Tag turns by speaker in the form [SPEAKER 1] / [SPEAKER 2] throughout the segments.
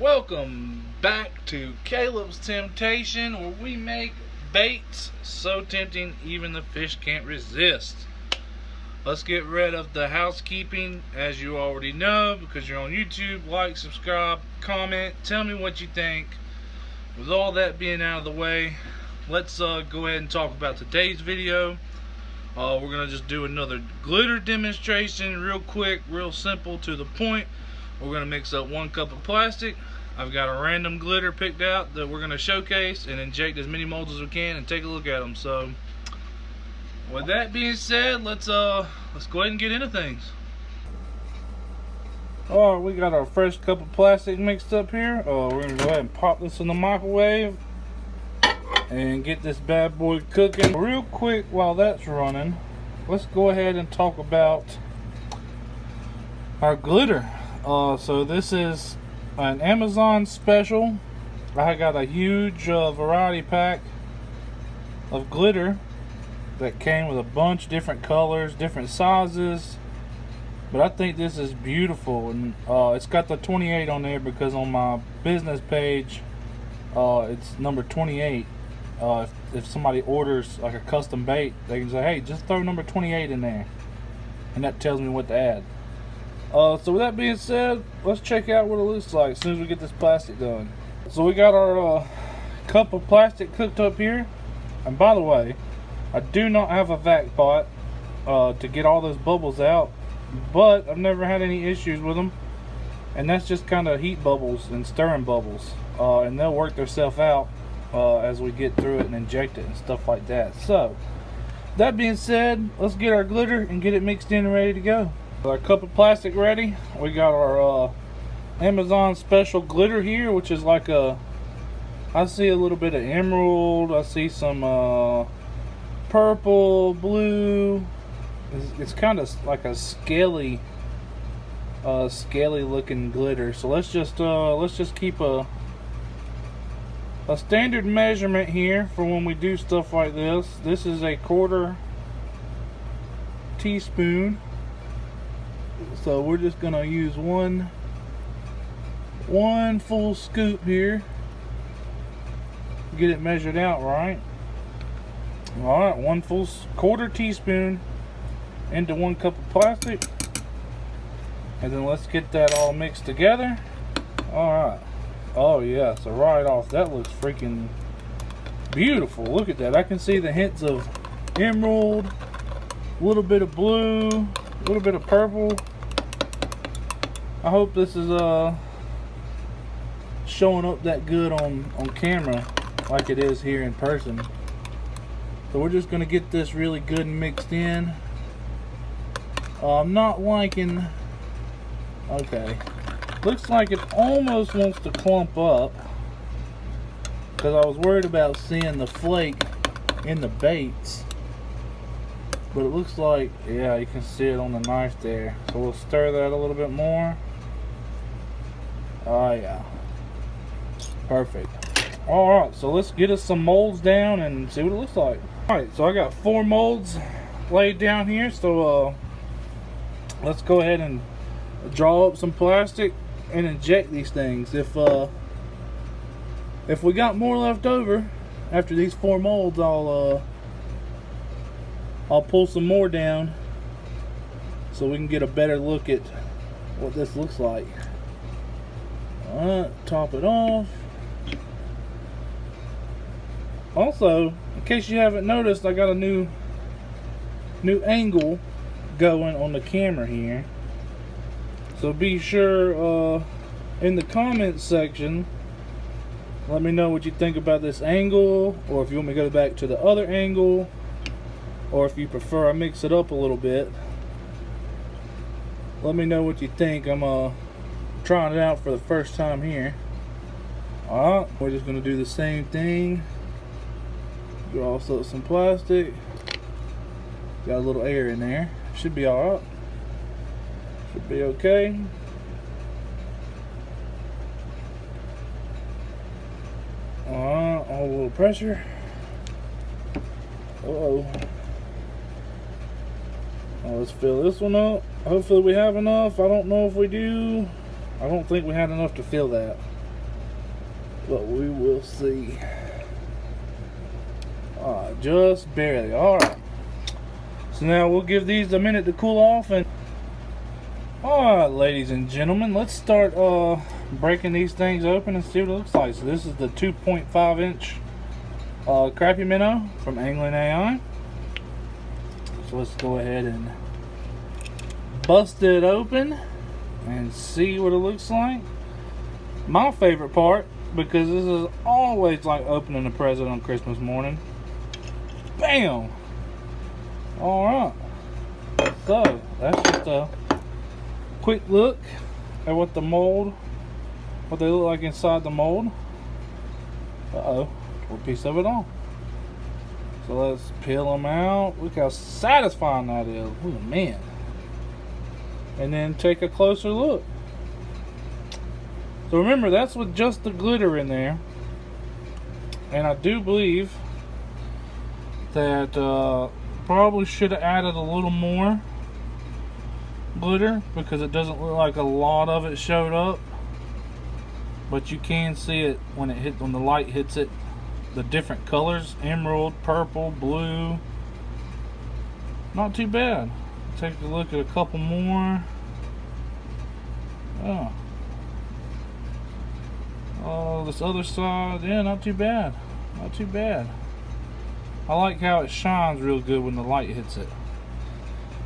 [SPEAKER 1] Welcome back to Caleb's Temptation, where we make baits so tempting even the fish can't resist. Let's get rid of the housekeeping, as you already know, because you're on YouTube. Like, subscribe, comment, tell me what you think. With all that being out of the way, let's go ahead and talk about today's video. We're going to just do another glitter demonstration, real quick, real simple, to the point. We're going to mix up 1 cup of plastic. I've got a random glitter picked out that we're going to showcase and inject as many molds as we can and take a look at them. So, with that being said, let's go ahead and get into things. Alright, we got our first cup of plastic mixed up here. We're going to go ahead and pop this in the microwave and get this bad boy cooking. Real quick, while that's running, let's go ahead and talk about our glitter. So this is an Amazon special. I got a huge variety pack of glitter that came with a bunch of different colors, different sizes, but I think this is beautiful. And it's got the 28 on there because on my business page it's number 28. If somebody orders like a custom bait, they can say, hey, just throw number 28 in there, and that tells me what to add. So with that being said, let's check out what it looks like as soon as we get this plastic done. So we got our cup of plastic cooked up here. And by the way, I do not have a vac pot to get all those bubbles out, but I've never had any issues with them. And that's just kind of heat bubbles and stirring bubbles. And they'll work themselves out as we get through it and inject it and stuff like that. So, that being said, let's get our glitter and get it mixed in and ready to go. Our cup of plastic ready. We got our Amazon special glitter here, which is like I see a little bit of emerald, I see some purple, blue. It's kind of like a scaly looking glitter. So let's just keep a standard measurement here for when we do stuff like this. This is a 1/4 teaspoon. So we're just gonna use one full scoop here. Get it measured out right. Alright, 1/4 teaspoon into 1 cup of plastic. And then let's get that all mixed together. Alright. Oh yeah, so right off, that looks freaking beautiful. Look at that. I can see the hints of emerald, a little bit of blue, a little bit of purple. I hope this is showing up that good on camera like it is here in person. So we're just going to get this really good and mixed in. I'm not liking... Okay. Looks like it almost wants to clump up, because I was worried about seeing the flake in the baits. But it looks like, yeah, you can see it on the knife there. So we'll stir that a little bit more. Oh yeah, perfect. Alright, so let's get us some molds down and see what it looks like. Alright, so I got 4 molds laid down here. So let's go ahead and draw up some plastic and inject these things. If we got more left over after these 4 molds, I'll pull some more down so we can get a better look at what this looks like. Alright, top it off. Also, in case you haven't noticed, I got a new angle going on the camera here. So be sure in the comments section, let me know what you think about this angle, or if you want me to go back to the other angle, or if you prefer I mix it up a little bit. Let me know what you think. I'm trying it out for the first time here. Alright, we're just going to do the same thing. Draw up some plastic. Got a little air in there. Should be alright. Should be okay. Alright, a little pressure. Uh-oh. Let's fill this one up. Hopefully we have enough. I don't know if we do. I don't think we had enough to fill that. but we will see. Just barely. Alright. So now we'll give these a minute to cool off. And alright, ladies and gentlemen, let's start breaking these things open and see what it looks like. So this is the 2.5 inch crappie minnow from Angling AI. So let's go ahead and bust it open and see what it looks like. My favorite part, because this is always like opening a present on Christmas morning. Bam! Alright. So, that's just a quick look at what they look like inside the mold. Uh-oh. Tore a piece of it off. So let's peel them out. Look how satisfying that is. Oh, man. And then take a closer look. So remember, that's with just the glitter in there. And I do believe that probably should have added a little more glitter, because it doesn't look like a lot of it showed up. But you can see it when the light hits it. The different colors: emerald, purple, blue. Not too bad. Take a look at a couple more. Oh, this other side, yeah, not too bad. Not too bad. I like how it shines real good when the light hits it.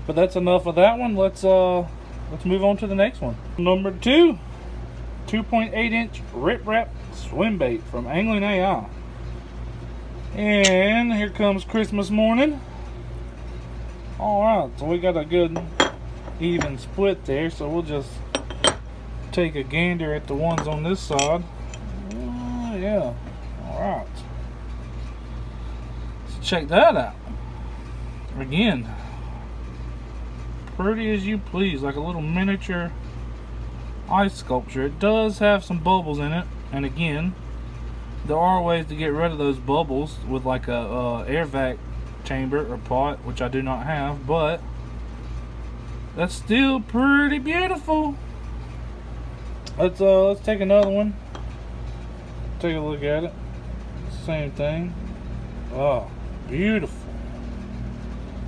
[SPEAKER 1] But that's enough of that one. Let's move on to the next one. Number 2, 2.8 inch Rip Rap swim bait from Angling AI. And here comes Christmas morning. Alright, so we got a good even split there, so we'll just take a gander at the ones on this side. Yeah, alright. So check that out. Again, pretty as you please, like a little miniature ice sculpture. It does have some bubbles in it, and again, there are ways to get rid of those bubbles with like a air vac chamber or pot, which I do not have, but that's still pretty beautiful. Let's take another one. Take a look at it. Same thing. Oh, beautiful.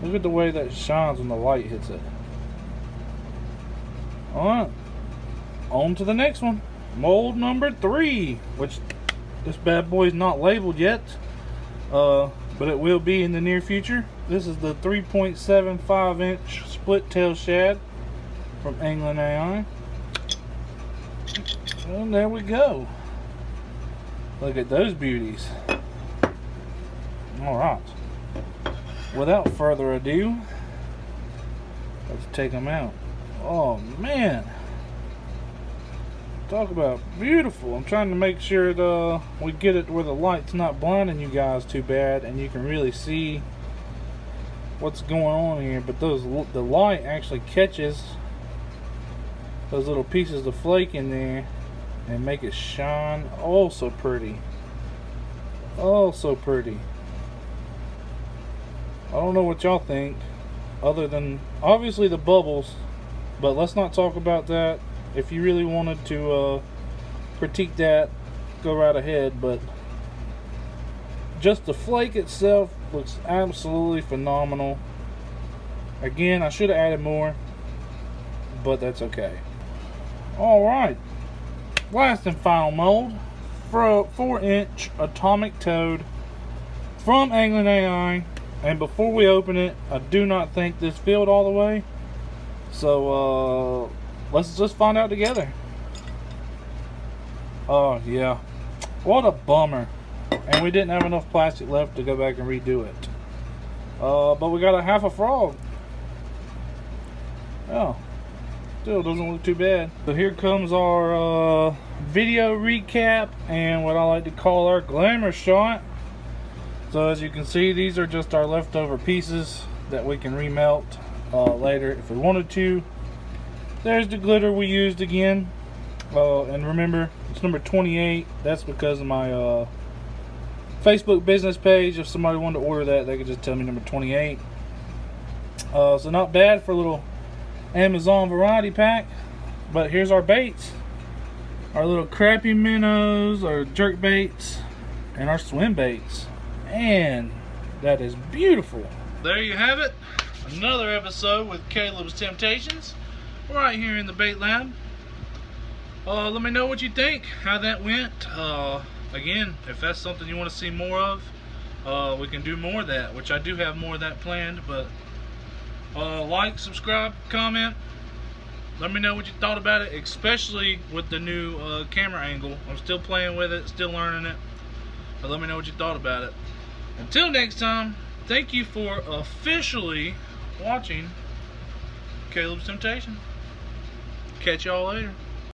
[SPEAKER 1] Look at the way that shines when the light hits it. Alright, on to the next one. Mold number 3, which this bad boy is not labeled yet, but it will be in the near future. This is the 3.75 inch split tail shad from Angling AI. And there we go. Look at those beauties. Alright. Without further ado, let's take them out. Oh man. Talk about beautiful. I'm trying to make sure that we get it where the light's not blinding you guys too bad and you can really see what's going on here. But the light actually catches those little pieces of flake in there and make it shine oh so pretty. Oh so pretty. I don't know what y'all think, other than obviously the bubbles, but let's not talk about that. If you really wanted to critique that, go right ahead, but just the flake itself looks absolutely phenomenal. Again, I should have added more, but that's okay. Alright, last and final mold for a 4-inch atomic toad from Angling AI. And before we open it, I do not think this filled all the way, so let's just find out together. Oh yeah, what a bummer. And we didn't have enough plastic left to go back and redo it. But we got a half a frog. Oh, still doesn't look too bad. So here comes our video recap and what I like to call our glamour shot. So as you can see, these are just our leftover pieces that we can remelt later if we wanted to. There's the glitter we used again. And remember, it's number 28. That's because of my Facebook business page. If somebody wanted to order that, they could just tell me number 28. So not bad for a little Amazon variety pack. But here's our baits. our little crappy minnows, our jerk baits, and our swim baits. And that is beautiful. There you have it. Another episode with Caleb's Temptations, right here in the bait lab. Let me know what you think, how that went. Again, if that's something you want to see more of, we can do more of that, which I do have more of that planned. But like, subscribe, comment. Let me know what you thought about it, especially with the new camera angle. I'm still playing with it, still learning it. But let me know what you thought about it. Until next time, thank you for officially watching Caleb's Temptation. Catch y'all later.